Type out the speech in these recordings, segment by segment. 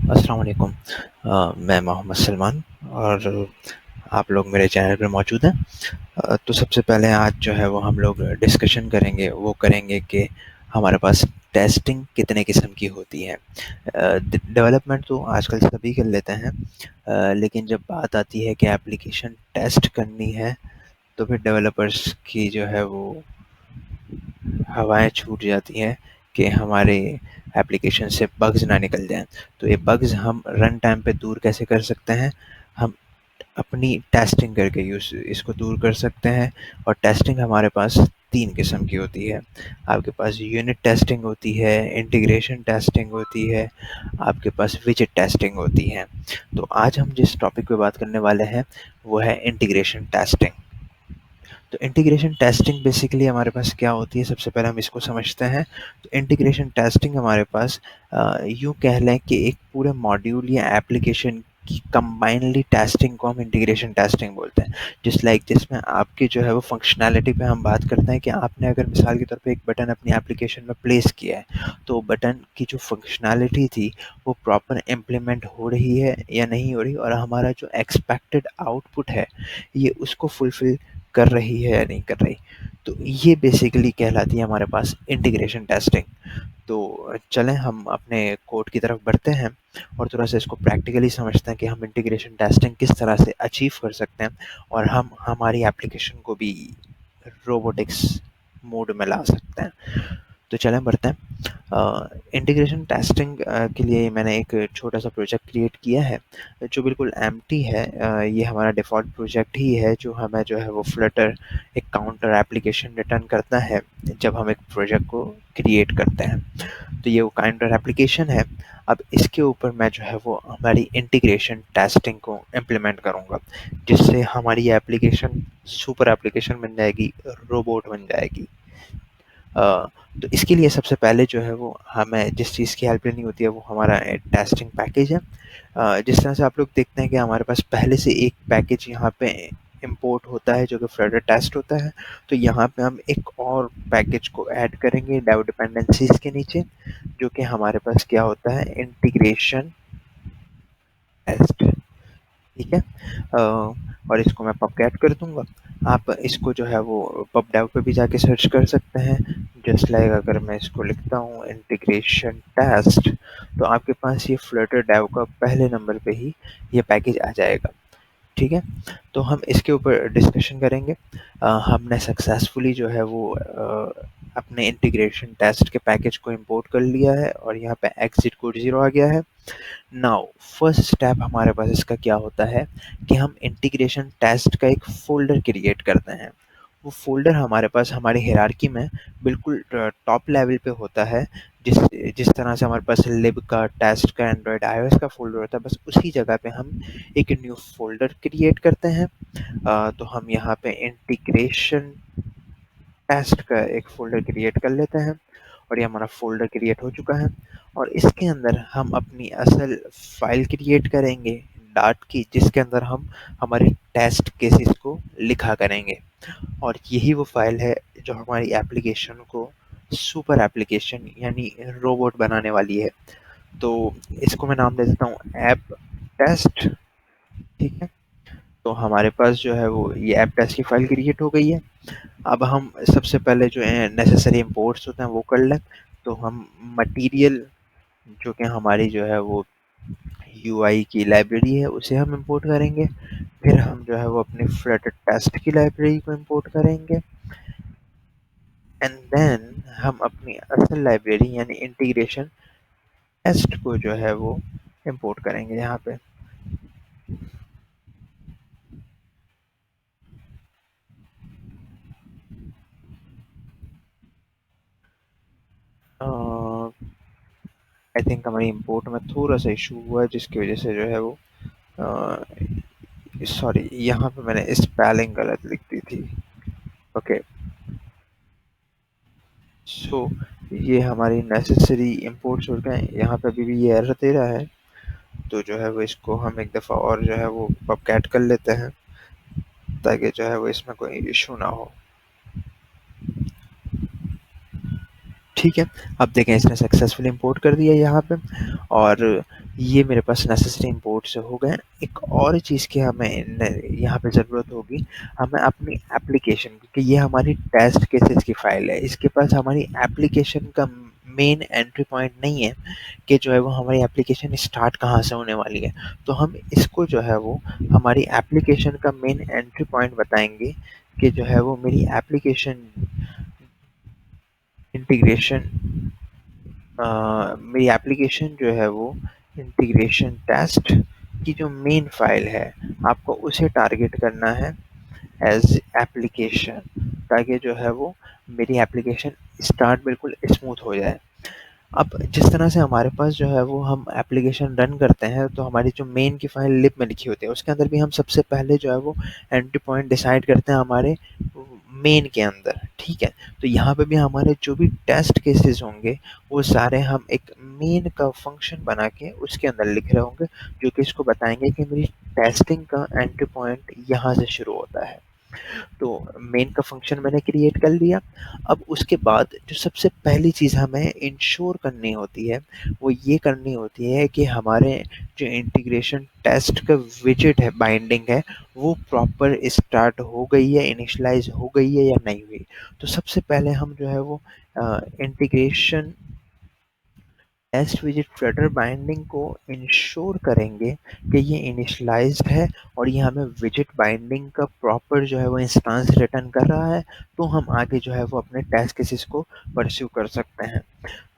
अस्सलाम वालेकुम। मैं मोहम्मद सलमान और आप लोग मेरे चैनल पे मौजूद हैं। तो सबसे पहले आज जो है वो हम लोग डिस्कशन करेंगे, वो करेंगे कि हमारे पास टेस्टिंग कितने किस्म की होती है। डेवलपमेंट तो आजकल सभी कर लेते हैं, लेकिन जब बात आती है कि एप्लीकेशन टेस्ट करनी है तो फिर डेवलपर्स की जो है वो हवाएं छूट जाती हैं कि हमारे एप्लीकेशन से बग्स ना निकल जाएं। तो ये बग्स हम रन टाइम पे दूर कैसे कर सकते हैं? हम अपनी टेस्टिंग करके यूज इसको दूर कर सकते हैं। और टेस्टिंग हमारे पास तीन किस्म की होती है। आपके पास यूनिट टेस्टिंग होती है, इंटीग्रेशन टेस्टिंग होती है, आपके पास विजिट टेस्टिंग होती है। तो आज हम जिस टॉपिक पे बात करने वाले हैं वो है इंटीग्रेशन टेस्टिंग। तो इंटीग्रेशन टेस्टिंग बेसिकली हमारे पास क्या होती है, सबसे पहले हम इसको समझते हैं। तो इंटीग्रेशन टेस्टिंग हमारे पास यूँ कह लें कि एक पूरे मॉड्यूल या एप्लीकेशन की कंबाइनली टेस्टिंग को हम इंटीग्रेशन टेस्टिंग बोलते हैं। जिसमें आपकी जो है वो फंक्शनैलिटी पे हम बात करते हैं कि आपने अगर मिसाल के तौर पे एक बटन अपनी एप्लीकेशन में प्लेस किया है, तो बटन की जो फंक्शनैलिटी थी वो प्रॉपर इम्प्लीमेंट हो रही है या नहीं हो रही, और हमारा जो एक्सपेक्टेड आउटपुट है ये उसको फुलफिल कर रही है या नहीं कर रही। तो ये बेसिकली कहलाती है हमारे पास इंटीग्रेशन टेस्टिंग। तो चलें हम अपने कोड की तरफ बढ़ते हैं और थोड़ा सा इसको प्रैक्टिकली समझते हैं कि हम इंटीग्रेशन टेस्टिंग किस तरह से अचीव कर सकते हैं और हम हमारी एप्लीकेशन को भी रोबोटिक्स मोड में ला सकते हैं। तो चलें बढ़ते हैं। इंटीग्रेशन टेस्टिंग के लिए मैंने एक छोटा सा प्रोजेक्ट क्रिएट किया है जो बिल्कुल एम्प्टी है। ये हमारा डिफ़ॉल्ट प्रोजेक्ट ही है जो हमें जो है वो फ्लटर एक काउंटर एप्लीकेशन रिटर्न करता है जब हम एक प्रोजेक्ट को क्रिएट करते हैं। तो ये वो काउंटर एप्लीकेशन है। अब इसके ऊपर मैं जो है वो हमारी इंटीग्रेशन टेस्टिंग को इम्प्लीमेंट करूँगा, जिससे हमारी एप्लीकेशन सुपर एप्लीकेशन बन जाएगी, रोबोट बन जाएगी। अ, तो इसके लिए सबसे पहले जो है वो हमें जिस चीज़ की हेल्प लेनी होती है वो हमारा टेस्टिंग पैकेज है। जिस तरह से आप लोग देखते हैं कि हमारे पास पहले से एक पैकेज यहाँ पे इंपोर्ट होता है जो कि फ्लटर टेस्ट होता है। तो यहाँ पे हम एक और पैकेज को ऐड करेंगे डेव डिपेंडेंसीज के नीचे, जो कि हमारे पास क्या होता है, इंटीग्रेशन टेस्ट। ठीक है। और इसको मैं पबकैट कर दूंगा। आप इसको जो है वो पबडेव पे भी जाके सर्च कर सकते हैं। जस्ट लाइक अगर मैं इसको लिखता हूँ इंटीग्रेशन टेस्ट, तो आपके पास ये फ्लटर डेव का पहले नंबर पे ही ये पैकेज आ जाएगा। ठीक है। तो हम इसके ऊपर डिस्कशन करेंगे। हमने सक्सेसफुली जो है वो अपने इंटीग्रेशन टेस्ट के पैकेज को इंपोर्ट कर लिया है और यहाँ पे एग्जिट कोड 0 आ गया है। नाउ फर्स्ट स्टेप हमारे पास इसका क्या होता है कि हम इंटीग्रेशन टेस्ट का एक फ़ोल्डर क्रिएट करते हैं। वो फ़ोल्डर हमारे पास हमारी हायरार्की में बिल्कुल टॉप लेवल पे होता है। जिस जिस तरह से हमारे पास लिब का, टेस्ट का, एंड्रॉयड आईओएस का फ़ोल्डर होता है, बस उसी जगह पे हम एक न्यू फ़ोल्डर क्रिएट करते हैं। तो हम यहाँ पे इंटीग्रेशन टेस्ट का एक फ़ोल्डर क्रिएट कर लेते हैं और ये हमारा फ़ोल्डर क्रिएट हो चुका है। और इसके अंदर हम अपनी असल फ़ाइल क्रिएट करेंगे डाट की, जिसके अंदर हम हमारे टेस्ट केसेस को लिखा करेंगे। और यही वो फ़ाइल है जो हमारी एप्लीकेशन को सुपर एप्लीकेशन यानी रोबोट बनाने वाली है। तो इसको मैं नाम दे देता हूँ ऐप टेस्ट। ठीक है। तो हमारे पास जो है वो ये ऐप टेस्ट की फ़ाइल क्रिएट हो गई है। अब हम सबसे पहले जो है नेसेसरी इंपोर्ट्स होते हैं वो कर लें। तो हम मटेरियल जो कि हमारी जो है वो यूआई की लाइब्रेरी है उसे हम इंपोर्ट करेंगे। फिर हम जो है वो अपनी फ्लटर टेस्ट की लाइब्रेरी को इंपोर्ट करेंगे। एंड देन हम अपनी असल लाइब्रेरी यानी इंटीग्रेशन टेस्ट को जो है वो इंपोर्ट करेंगे यहाँ पे। आई थिंक हमारी इंपोर्ट में थोड़ा सा इशू हुआ है जिसकी वजह से जो है वो सॉरी, यहाँ पे मैंने स्पेलिंग गलत लिख दी थी। ओके। सो ये हमारी नेसेसरी इंपोर्ट्स हो गए। यहाँ पे अभी भी ये एरर दे रहा है, तो जो है वो इसको हम एक दफ़ा और जो है वो पबकैट कर लेते हैं ताकि जो है वो इसमें कोई इशू ना हो। ठीक है, अब देखें इसने सक्सेसफुली इंपोर्ट कर दिया यहाँ पे, और ये मेरे पास नेसेसरी इंपोर्ट्स हो गए। एक और चीज़ की हमें यहाँ पे ज़रूरत होगी, हमें अपनी एप्लीकेशन, क्योंकि ये हमारी टेस्ट केसेस की फाइल है, इसके पास हमारी एप्लीकेशन का मेन एंट्री पॉइंट नहीं है कि जो है वो हमारी एप्लीकेशन स्टार्ट कहाँ से होने वाली है। तो हम इसको जो है वो हमारी एप्लीकेशन का मेन एंट्री पॉइंट बताएंगे कि जो है वो मेरी एप्लीकेशन इंटीग्रेशन मेरी एप्लीकेशन जो है वो इंटीग्रेशन टेस्ट की जो मेन फाइल है, आपको उसे टारगेट करना है एज एप्लीकेशन, ताकि जो है वो मेरी एप्लीकेशन स्टार्ट बिल्कुल स्मूथ हो जाए। अब जिस तरह से हमारे पास जो है वो हम एप्लीकेशन रन करते हैं, तो हमारी जो मेन की फाइल लिब में लिखी होती है, उसके अंदर भी हम सबसे पहले जो है वो एंट्री पॉइंट डिसाइड करते हैं हमारे मेन के अंदर, ठीक है। तो यहाँ पे भी हमारे जो भी टेस्ट केसेस होंगे, वो सारे हम एक मेन का फंक्शन बना के उसके अंदर लिख रहे होंगे, जो कि इसको बताएंगे कि मेरी टेस्टिंग का एंट्री पॉइंट यहाँ से शुरू होता है। तो मेन का फंक्शन मैंने क्रिएट कर लिया। अब उसके बाद जो सबसे पहली चीज़ हमें इंश्योर करनी होती है, वो ये करनी होती है कि हमारे जो इंटीग्रेशन टेस्ट का विजेट है, बाइंडिंग है, वो प्रॉपर स्टार्ट हो गई है, इनिशियलाइज हो गई है या नहीं हुई। तो सबसे पहले हम जो है वो integration test visit flutter binding को इंश्योर करेंगे कि ये इनिशियलाइज्ड है और ये हमें विजिट बाइंडिंग का प्रॉपर जो है वो इंस्टेंस रिटर्न कर रहा है, तो हम आगे जो है वो अपने टेस्ट केसेस को परस्यू कर सकते हैं।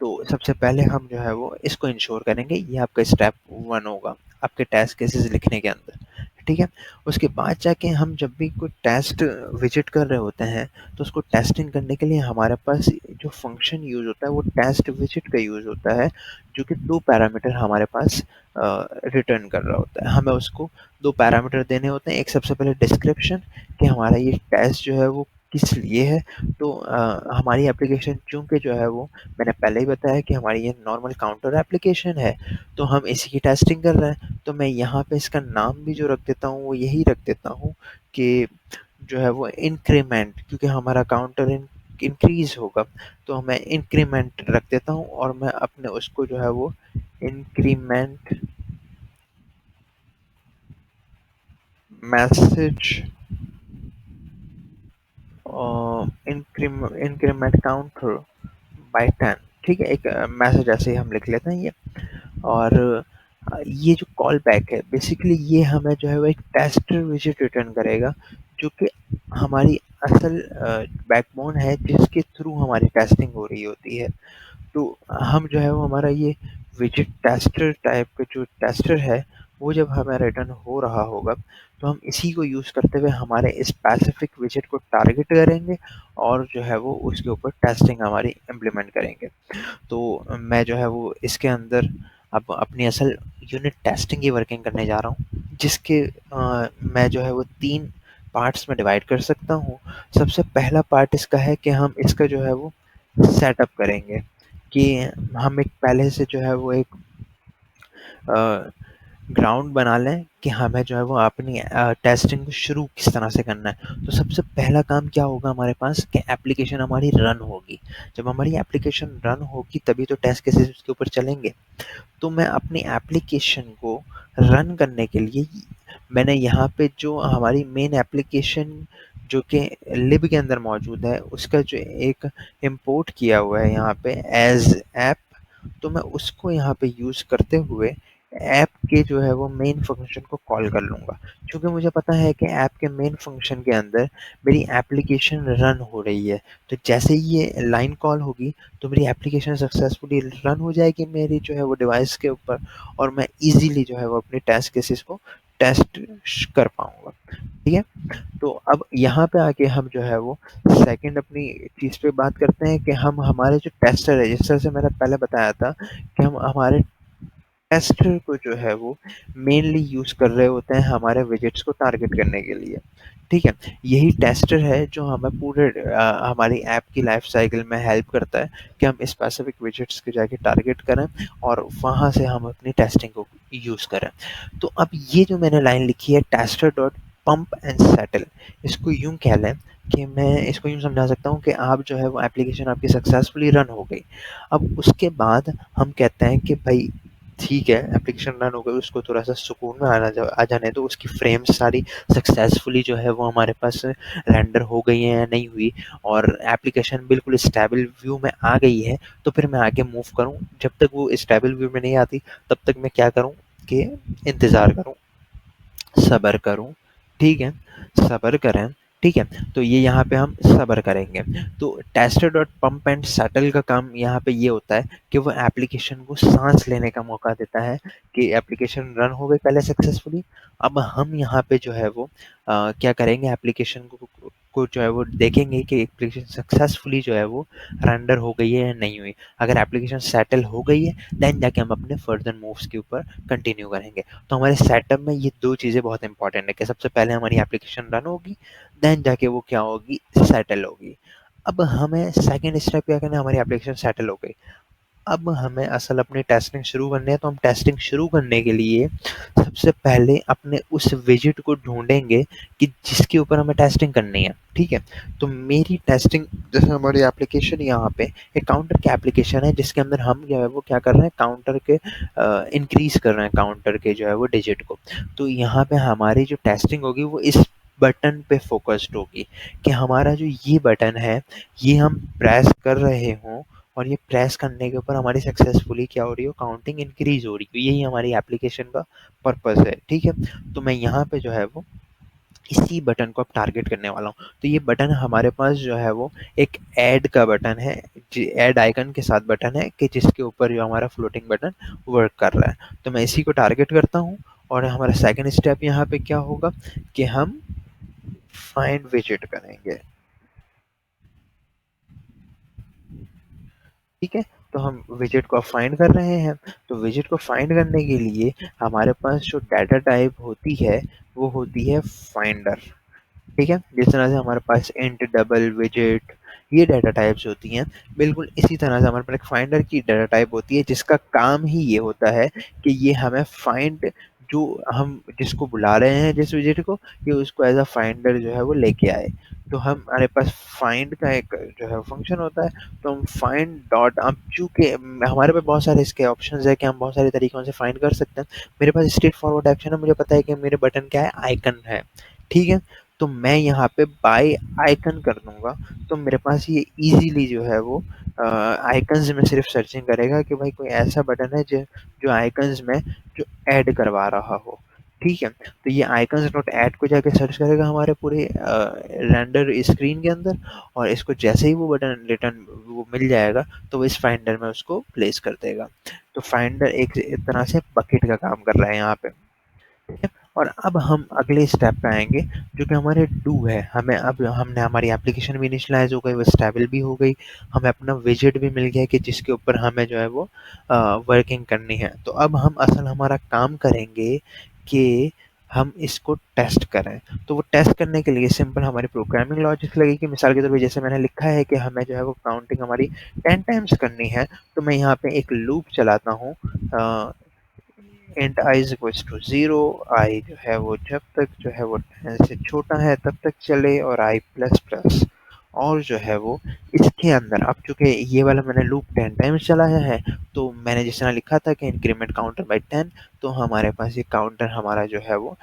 तो सबसे पहले हम जो है वो इसको इंश्योर करेंगे, ये आपका स्टेप 1 होगा आपके टेस्ट केसेस लिखने के अंदर, ठीक है। उसके बाद जाके हम जब भी कोई टेस्ट विजिट कर रहे होते हैं, तो उसको टेस्टिंग करने के लिए हमारे पास जो फंक्शन यूज़ होता है वो टेस्ट विजिट का यूज़ होता है, जो कि 2 पैरामीटर हमारे पास रिटर्न कर रहा होता है। हमें उसको 2 पैरामीटर देने होते हैं, एक सबसे पहले डिस्क्रिप्शन कि हमारा ये टेस्ट जो है वो किस लिए है। तो हमारी एप्लीकेशन चूँकि जो है वो मैंने पहले ही बताया कि हमारी ये नॉर्मल काउंटर एप्लीकेशन है, तो हम इसी की टेस्टिंग कर रहे हैं। तो मैं यहाँ पे इसका नाम भी जो रख देता हूँ वो यही रख देता हूँ कि जो है वो इंक्रीमेंट, क्योंकि हमारा काउंटर इंक्रीज होगा, तो मैं इंक्रीमेंट रख देता हूँ, और मैं अपने उसको जो है वो increment message increment counter by 10, ठीक है। एक मैसेज ऐसे ही हम लिख लेते हैं ये। और ये जो कॉल बैक है, बेसिकली ये हमें जो है वो एक टेस्ट विजिट रिटर्न करेगा, जो कि हमारी असल बैकबोन है जिसके थ्रू हमारी टेस्टिंग हो रही होती है। तो हम जो है वो हमारा ये विजिट टेस्टर टाइप का जो टेस्टर है, वो जब हमें रिटर्न हो रहा होगा, तो हम इसी को यूज़ करते हुए हमारे स्पेसिफिक विजिट को टारगेट करेंगे, और जो है वो उसके ऊपर टेस्टिंग हमारी इम्प्लीमेंट करेंगे। तो मैं जो है वो इसके अंदर अब अपनी असल यूनिट टेस्टिंग की वर्किंग करने जा रहा हूँ, जिसके मैं जो है वो 3 पार्ट्स में डिवाइड कर सकता हूँ। सबसे पहला पार्ट इसका है कि हम इसका जो है वो सेटअप करेंगे, कि हम एक पहले से जो है वो एक ग्राउंड बना लें कि हमें जो है वो अपनी टेस्टिंग को शुरू किस तरह से करना है। तो सबसे पहला काम क्या होगा हमारे पास, कि एप्लीकेशन हमारी रन होगी। जब हमारी एप्लीकेशन रन होगी तभी तो टेस्ट केसेस उसके ऊपर चलेंगे। तो मैं अपनी एप्लीकेशन को रन करने के लिए मैंने यहाँ पे जो हमारी मेन एप्लीकेशन जो कि लिब के अंदर मौजूद है, उसका जो एक इंपोर्ट किया हुआ है यहाँ पे एज ऐप, तो मैं उसको यहाँ पे यूज़ करते हुए ऐप के जो है वो मेन फंक्शन को कॉल कर लूँगा। क्योंकि मुझे पता है कि ऐप के मेन फंक्शन के अंदर मेरी एप्लीकेशन रन हो रही है, तो जैसे ही ये लाइन कॉल होगी, तो मेरी एप्लीकेशन सक्सेसफुली रन हो जाएगी मेरी जो है वो डिवाइस के ऊपर, और मैं ईज़िली जो है वो अपने टेस्ट केसेस को टेस्ट कर पाऊँगा, ठीक है। तो अब यहाँ पे आके हम जो है वो सेकंड अपनी चीज़ पे बात करते हैं कि हम हमारे जो टेस्टर है, जिस तरह से मैंने पहले बताया था कि हम हमारे टेस्टर को जो है वो मेनली यूज़ कर रहे होते हैं हमारे विजेट्स को टारगेट करने के लिए, ठीक है। यही टेस्टर है जो हमें पूरे हमारी ऐप की लाइफ साइकिल में हेल्प करता है कि हम स्पेसिफिक विजेट्स को जाके टारगेट करें, और वहाँ से हम अपनी टेस्टिंग को यूज़ करें। तो अब ये जो मैंने लाइन लिखी है tester dot pump and settle, इसको यूँ कह लें कि मैं इसको यूँ समझा सकता हूँ कि आप जो है वो एप्लीकेशन आपकी सक्सेसफुली रन हो गई। अब उसके बाद हम कहते हैं कि भाई ठीक है, एप्लीकेशन रन हो गई, उसको थोड़ा-सा सुकून में आ जाने दो, उसकी फ्रेम्स सारी सक्सेसफुली जो है वो हमारे पास रेंडर हो गई हैं या नहीं हुई, और एप्लीकेशन बिल्कुल स्टेबल व्यू में आ गई है, तो फिर मैं आगे मूव करूँ। जब तक वो स्टेबल व्यू में नहीं आती, तब तक मैं क्या करूँ कि इंतज़ार करूँ, सब्र करूँ, ठीक है? सब्र करें, ठीक है? तो ये यहाँ पे हम सब्र करेंगे। तो टेस्टेड और पंप एंड सेटल का काम यहाँ पे ये होता है कि वो एप्लीकेशन को साँस लेने का मौका देता है कि एप्लीकेशन रन हो गई पहले सक्सेसफुली। अब हम यहाँ पे जो है वो क्या करेंगे, एप्लीकेशन को जो है वो देखेंगे कि एप्लीकेशन सक्सेसफुली जो है वो रेंडर हो गई है या नहीं हुई। अगर एप्लीकेशन सेटल हो गई है, देन जाके हम अपने फर्दर मूव्स के ऊपर कंटिन्यू करेंगे। तो हमारे सेटअप में ये 2 चीज़ें बहुत इंपॉर्टेंट है कि सबसे पहले हमारी एप्लीकेशन रन होगी, देन जाके वो क्या होगी, सेटल होगी। अब हमें सेकंड स्टेप क्या करना है, हमारी एप्लीकेशन सेटल हो गई। अब हमें असल अपनी टेस्टिंग शुरू करनी है, तो हम टेस्टिंग शुरू करने के लिए सबसे पहले अपने उस विजेट को ढूँढेंगे कि जिसके ऊपर हमें टेस्टिंग करनी है, ठीक है? तो मेरी टेस्टिंग, जैसे हमारी एप्लीकेशन यहाँ पे एक काउंटर की एप्लीकेशन है जिसके अंदर हम जो है वो क्या कर रहे हैं, काउंटर के इंक्रीज़ कर रहे हैं काउंटर के जो है वो डिजिट को। तो यहाँ पे हमारी जो टेस्टिंग होगी वो इस बटन पे फ़ोकस्ड होगी कि हमारा जो ये बटन है, ये हम प्रेस कर रहे हों, और ये प्रेस करने के ऊपर हमारी सक्सेसफुली क्या हो रही हो, काउंटिंग इंक्रीज हो रही हो। यही हमारी एप्लीकेशन का पर्पस है, ठीक है? तो मैं यहाँ पे जो है वो इसी बटन को अब टारगेट करने वाला हूँ। तो ये बटन हमारे पास जो है वो एक ऐड का बटन है, ऐड आइकन के साथ बटन है कि जिसके ऊपर जो हमारा फ्लोटिंग बटन वर्क कर रहा है। तो मैं इसी को टारगेट करता हूँ, और हमारा सेकंड स्टेप यहाँ पे क्या होगा कि हम फाइंड विजेट करेंगे, ठीक है? तो हम विजेट को अब फाइंड कर रहे हैं। तो विजेट को फाइंड करने के लिए हमारे पास जो डाटा टाइप होती है, वो होती है फाइंडर, ठीक है? जिस तरह से हमारे पास इंट, डबल, विजेट, ये डाटा टाइप्स होती हैं, बिल्कुल इसी तरह से हमारे पास एक फाइंडर की डाटा टाइप होती है जिसका काम ही ये होता है कि ये हमें फाइंड, जो हम जिसको बुला रहे हैं जिस विजेट को, ये उसको एज़ अ फाइंडर जो है वो लेके आए। तो हमारे पास फाइंड का एक जो है फंक्शन होता है, तो हम फाइंड डॉट, अब चूँकि हमारे पास बहुत सारे इसके ऑप्शंस हैं कि हम बहुत सारे तरीकों से फाइंड कर सकते हैं। मेरे पास स्ट्रेट फॉरवर्ड एक्शन है, मुझे पता है कि मेरे बटन क्या है, आइकन है, ठीक है? तो मैं यहाँ पे बाय आइकन कर दूँगा, तो मेरे पास ये ईज़िली जो है वो आइकन्स में सिर्फ़ सर्चिंग करेगा कि भाई कोई ऐसा बटन है जो जो आइकन्स में जो ऐड करवा रहा हो, ठीक है? तो ये आइकन्स डॉट ऐड को जाके सर्च करेगा हमारे पूरे रेंडर स्क्रीन के अंदर, और इसको जैसे ही वो बटन रिटर्न वो मिल जाएगा, तो वो इस फाइंडर में उसको प्लेस कर देगा। तो फाइंडर एक तरह से बकेट का काम कर रहा है यहाँ पे। ठीक है? और अब हम अगले स्टेप पे आएँगे, जो कि हमारे डू है। हमें अब हमने हमारी एप्लीकेशन भी इनिशियलाइज़ हो गई, वो स्टेबल भी हो गई, हमें अपना विजेट भी मिल गया कि जिसके ऊपर हमें जो है वो वर्किंग करनी है। तो अब हम असल हमारा काम करेंगे कि हम इसको टेस्ट करें। तो वो टेस्ट करने के लिए सिंपल हमारी प्रोग्रामिंग लॉजिक लगेगी। मिसाल के तौर पे जैसे मैंने लिखा है कि हमें जो है वो काउंटिंग हमारी 10 टाइम्स करनी है, तो मैं यहाँ पे एक लूप चलाता हूँ, int I is equals to 0, I जो है वो जब तक जो है वो 10 से छोटा है तब तक चले, और आई प्लस प्लस, और जो है वो इसके अंदर, अब चूंकि ये वाला मैंने लूप 10 टाइम्स चलाया है, तो मैंने जिस तरह लिखा था कि इंक्रीमेंट काउंटर बाय 10, तो हमारे पास ये काउंटर हमारा जो है वो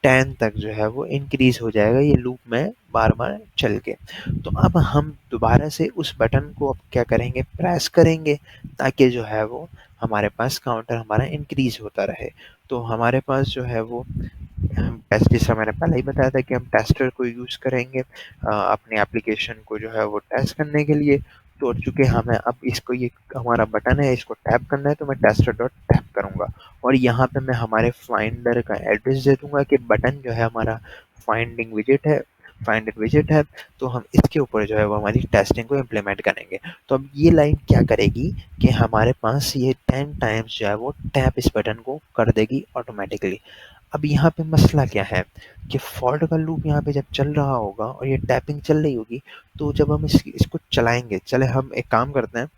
10 तक जो है वो इंक्रीज हो जाएगा ये लूप में बार बार चल के। तो अब हम दोबारा से उस बटन को अब क्या करेंगे, प्रेस करेंगे, ताकि जो है वो हमारे पास काउंटर हमारा इंक्रीज होता रहे। तो हमारे पास जो है वो हम टेस्ट, जैसा मैंने पहले ही बताया था कि हम टेस्टर को यूज़ करेंगे अपनी एप्लीकेशन को जो है वो टेस्ट करने के लिए। तो चूँकि हमें अब इसको, ये हमारा बटन है, इसको टैप करना है, तो मैं टेस्टर डॉट टैप करूँगा, और यहाँ पे मैं हमारे फाइंडर का एड्रेस दे दूँगा कि बटन जो है हमारा फाइंडिंग विजेट है, फाइंड विजेट है, तो हम इसके ऊपर जो है वो हमारी टेस्टिंग को इम्प्लीमेंट करेंगे। तो अब ये लाइन क्या करेगी कि हमारे पास ये 10 टाइम्स जो है वो टैप इस बटन को कर देगी ऑटोमेटिकली। अब यहाँ पे मसला क्या है कि फॉल्ट का लूप यहाँ पे जब चल रहा होगा और ये टैपिंग चल रही होगी, तो जब हम इसको चलाएंगे, चले हम एक काम करते हैं,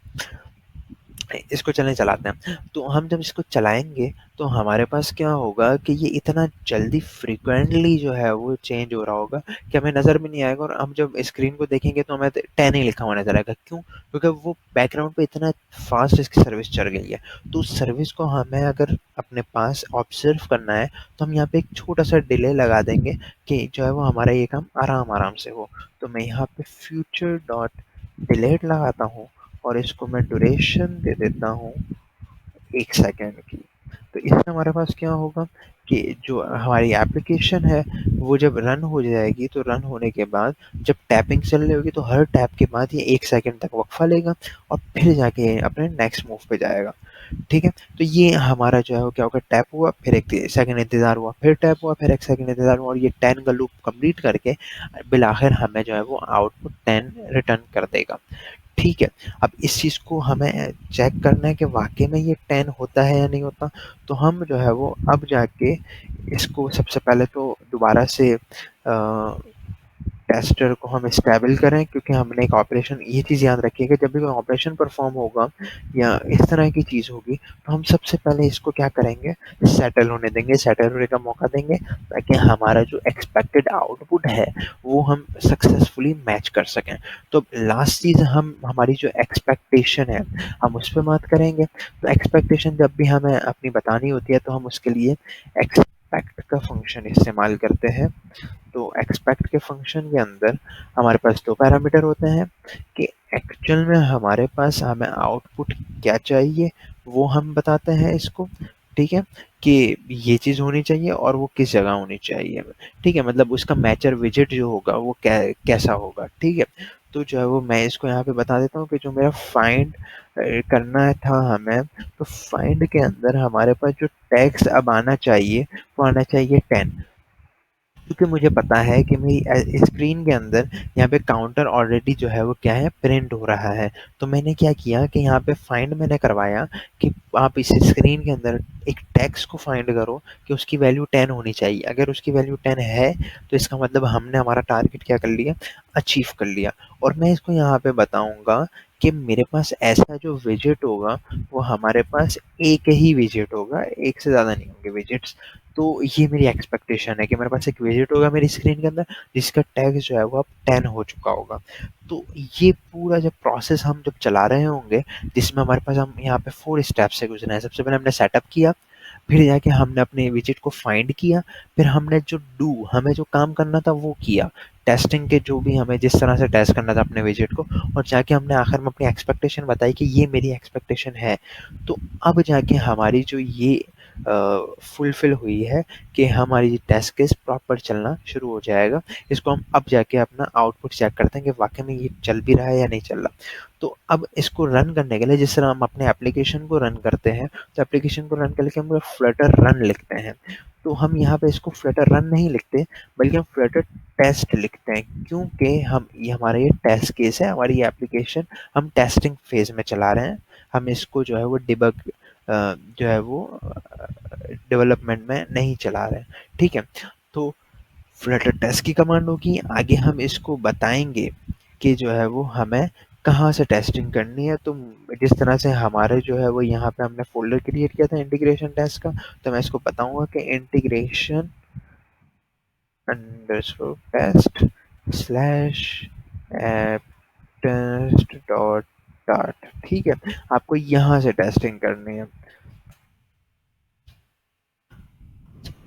इसको चलें चलाते हैं। तो हम जब इसको चलाएँगे तो हमारे पास क्या होगा कि ये इतना जल्दी फ्रीक्वेंटली जो है वो चेंज हो रहा होगा कि हमें नज़र भी नहीं आएगा, और हम जब स्क्रीन को देखेंगे तो हमें 10 ही लिखा हुआ नज़र आएगा। क्यों? क्योंकि वो बैकग्राउंड पे इतना फ़ास्ट इसकी सर्विस चल गई है। तो उस सर्विस को हमें अगर अपने पास ऑब्ज़र्व करना है तो हम यहाँ पे एक छोटा-सा डिले लगा देंगे कि जो है वो हमारा ये काम आराम-आराम से हो। तो मैं यहाँ पे फ्यूचर डॉट डिलेट लगाता हूँ और इसको मैं ड्यूरेशन दे देता हूँ 1 सेकंड की। तो इससे हमारे पास क्या होगा कि जो हमारी एप्लीकेशन है, वो जब रन हो जाएगी, तो रन होने के बाद जब टैपिंग चल रही होगी, तो हर टैप के बाद ये 1 सेकंड तक वक़्फ़ा लेगा और फिर जाके ये अपने नेक्स्ट मूव पे जाएगा। ठीक है? तो ये हमारा जो है वो क्या होगा, टैप हुआ, फिर 1 सेकंड इंतज़ार हुआ, फिर टैप हुआ, फिर 1 सेकंड इंतज़ार हुआ, और ये 10 का लूप कंप्लीट करके बिलाखिर हमें जो है वो आउटपुट 10 रिटर्न कर देगा। ठीक है, अब इस चीज़ को हमें चेक करना है कि वाक़ई में ये 10 होता है या नहीं होता। तो हम जो है वो अब जाके इसको सबसे पहले तो दोबारा से टेस्टर को हम स्टेबल करें, क्योंकि हमने एक ऑपरेशन, ये चीज़ याद रखिए कि जब भी कोई ऑपरेशन परफ़ॉर्म होगा या इस तरह की चीज़ होगी, तो हम सबसे पहले इसको क्या करेंगे, सेटल होने देंगे, सेटल होने का मौका देंगे, ताकि हमारा जो एक्सपेक्टेड आउटपुट है, वो हम सक्सेसफुली मैच कर सकें। तो लास्ट चीज़, हम हमारी जो एक्सपेक्टेशन है, हम उस पे बात करेंगे। तो एक्सपेक्टेशन जब भी हमें अपनी बतानी होती है, तो हम उसके लिए एक्सपेक्ट का फंक्शन इस्तेमाल करते हैं। तो एक्सपेक्ट के फंक्शन के अंदर हमारे पास 2 पैरामीटर होते हैं कि एक्चुअल में हमारे पास हमें आउटपुट क्या चाहिए, वो हम बताते हैं इसको, ठीक है? कि ये चीज़ होनी चाहिए और वो किस जगह होनी चाहिए, ठीक है? मतलब उसका मैचर विजेट जो होगा वो कैसा होगा, ठीक है? तो जो है वो मैं इसको यहाँ पे बता देता हूँ कि जो मेरा फाइंड करना था हमें, तो फाइंड के अंदर हमारे पास जो टैग्स अब आना चाहिए, वो आना चाहिए 10। क्योंकि मुझे पता है कि मेरी स्क्रीन के अंदर यहाँ पे काउंटर ऑलरेडी जो है वो क्या है, प्रिंट हो रहा है। तो मैंने क्या किया कि यहाँ पे फाइंड मैंने करवाया कि आप इस स्क्रीन के अंदर एक टेक्स्ट को फाइंड करो कि उसकी वैल्यू 10 होनी चाहिए। अगर उसकी वैल्यू 10 है, तो इसका मतलब हमने हमारा टारगेट क्या कर लिया, अचीव कर लिया। और मैं इसको यहाँ पे बताऊँगा कि मेरे पास ऐसा जो विजेट होगा, वो हमारे पास एक ही विजेट होगा, एक से ज़्यादा नहीं होंगे विजेट्स। तो ये मेरी एक्सपेक्टेशन है कि मेरे पास एक विजेट होगा मेरी स्क्रीन के अंदर, जिसका टैग जो है वो अब 10 हो चुका होगा। तो ये पूरा जब प्रोसेस हम जब चला रहे होंगे, जिसमें हमारे पास, हम यहाँ पे 4 स्टेप से गुजरे हैं। सबसे पहले हमने सेटअप किया, फिर जाके हमने अपने विजेट को फाइंड किया, फिर हमने जो हमें जो काम करना था वो किया। टेस्टिंग के जो भी हमें जिस तरह से टेस्ट करना था अपने विजेट को, और जाके हमने आखिर में अपनी एक्सपेक्टेशन बताई कि ये मेरी एक्सपेक्टेशन है। तो अब जाके हमारी जो ये फुलफ़िल हुई है कि हमारी टेस्ट केस प्रॉपर चलना शुरू हो जाएगा। इसको हम अब जाके अपना आउटपुट चेक करते हैं कि वाक़ई में ये चल भी रहा है या नहीं चल रहा। तो अब इसको रन करने के लिए, जिस तरह हम अपने एप्लीकेशन को रन करते हैं, तो एप्लीकेशन को रन करके हम फ्लटर रन लिखते हैं। तो हम यहाँ पे इसको फ्लटर रन नहीं लिखते, बल्कि हम फ्लटर टेस्ट लिखते हैं, क्योंकि हम ये हमारा ये टेस्ट केस है, हमारी ये एप्लीकेशन हम टेस्टिंग फेज़ में चला रहे हैं। हम इसको जो है वो जो है वो डेवलपमेंट में नहीं चला रहे हैं, ठीक है? तो फ्लटर टेस्ट की कमांड होगी, आगे हम इसको बताएँगे कि जो है वो हमें कहाँ से टेस्टिंग करनी है। तो जिस तरह से हमारे जो है वो यहाँ पे हमने फ़ोल्डर क्रिएट किया था इंटीग्रेशन टेस्ट का, तो मैं इसको बताऊँगा कि integration underscore test slash app test dot डाट, ठीक है? आपको यहाँ से टेस्टिंग करनी है।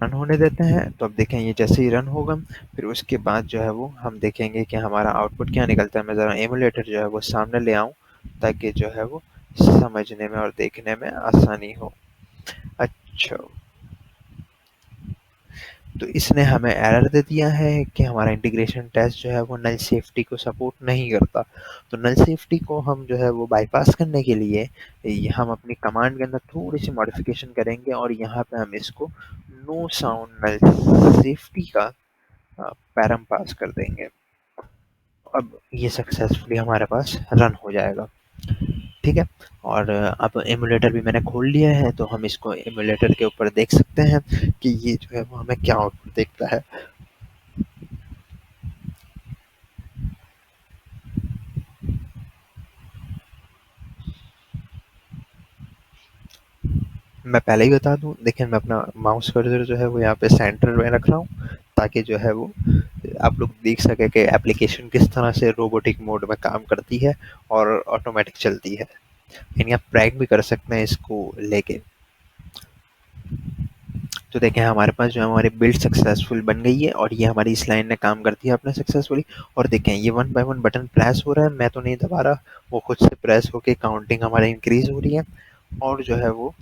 रन होने देते हैं, तो अब देखें ये जैसे ही रन होगा, फिर उसके बाद जो है वो हम देखेंगे कि हमारा आउटपुट क्या निकलता है। मैं ज़रा एमुलेटर जो है वो सामने ले आऊँ, ताकि जो है वो समझने में और देखने में आसानी हो। अच्छा, तो इसने हमें एरर दे दिया है कि हमारा इंटीग्रेशन टेस्ट जो है वो नल सेफ्टी को सपोर्ट नहीं करता। तो नल सेफ्टी को हम जो है वो बाईपास करने के लिए हम अपनी कमांड के अंदर थोड़ी सी मॉडिफिकेशन करेंगे, और यहाँ पे हम इसको नो साउंड नल सेफ्टी का पैरम पास कर देंगे। अब ये सक्सेसफुली हमारे पास रन हो जाएगा, ठीक है? और अब एमुलेटर भी मैंने खोल लिया है, तो हम इसको एमुलेटर के ऊपर देख सकते हैं कि ये जो है वो हमें क्या आउटपुट देखता है। मैं पहले ही बता दूँ, देखिए मैं अपना माउस कर्सर जो है वो यहाँ पे सेंटर में रख रहा हूँ, ताकि जो है वो आप लोग देख सकें कि एप्लीकेशन किस तरह से रोबोटिक मोड में काम करती है और ऑटोमेटिक चलती है। यानी आप ट्रैक भी कर सकते हैं इसको लेके। तो देखें हमारे पास जो है हमारी बिल्ड सक्सेसफुल बन गई है और ये हमारी इस लाइन ने काम कर दिया अपने सक्सेसफुली। और देखें ये one by one button press हो रहा है, मैं तो नहीं दबा रहा, वो खुद से प्रेस होके काउंटिंग हमारी इंक्रीज हो रही है। और जो है वो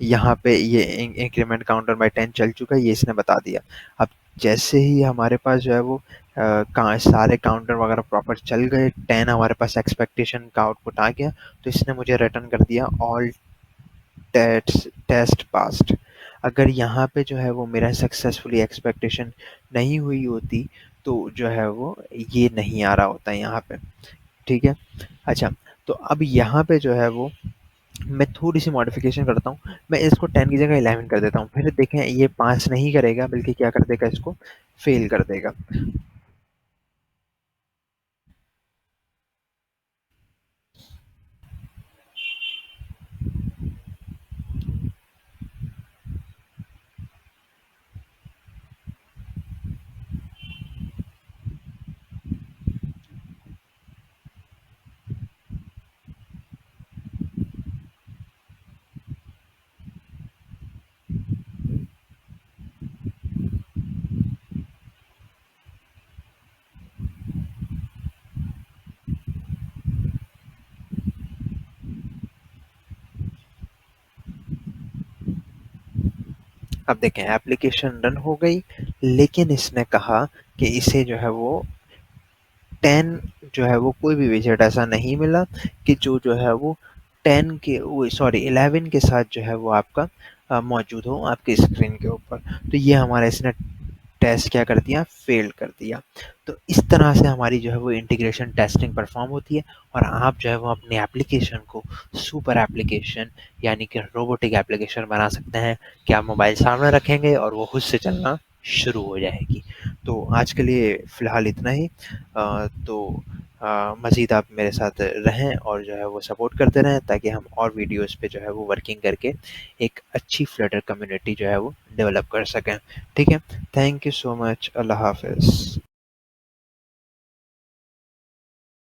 यहाँ पे ये इंक्रीमेंट काउंटर बाय 10 चल चुका है, ये इसने बता दिया। अब जैसे ही हमारे पास जो है वो सारे काउंटर वगैरह प्रॉपर चल गए, 10 हमारे पास एक्सपेक्टेशन का आउटपुट आ गया, तो इसने मुझे रिटर्न कर दिया ऑल टेस्ट पास्ड। अगर यहाँ पे जो है वो मेरा सक्सेसफुली एक्सपेक्टेशन नहीं हुई होती, तो जो है वो ये नहीं आ रहा होता यहाँ पे। ठीक है। अच्छा, तो अब यहाँ पे जो है वो मैं थोड़ी सी मॉडिफिकेशन करता हूँ, मैं इसको 10 की जगह 11 कर देता हूँ। फिर देखें ये पास नहीं करेगा, बल्कि क्या कर देगा, इसको फेल कर देगा। अब देखें एप्लीकेशन रन हो गई, लेकिन इसने कहा कि इसे जो है वो 10 जो है वो कोई भी विजेट ऐसा नहीं मिला कि जो है वो 10 के वो सॉरी 11 के साथ जो है वो आपका मौजूद हो आपकी स्क्रीन के ऊपर। तो ये हमारा इसने टेस्ट क्या कर दिया, फेल कर दिया। तो इस तरह से हमारी जो है वो इंटीग्रेशन टेस्टिंग परफॉर्म होती है और आप जो है वो अपनी एप्लीकेशन को सुपर एप्लीकेशन यानी कि रोबोटिक एप्लीकेशन बना सकते हैं कि आप मोबाइल सामने रखेंगे और वो खुद से चलना शुरू हो जाएगी। तो आज के लिए फ़िलहाल इतना ही। तो मज़ीद आप मेरे साथ रहें और जो है वो सपोर्ट करते रहें, ताकि हम और वीडियोज़ पे जो है वो वर्किंग करके एक अच्छी फ्लटर कम्युनिटी जो है वो डेवलप कर सकें। ठीक है? Thank you so much. अल्लाह हाफ़िज़।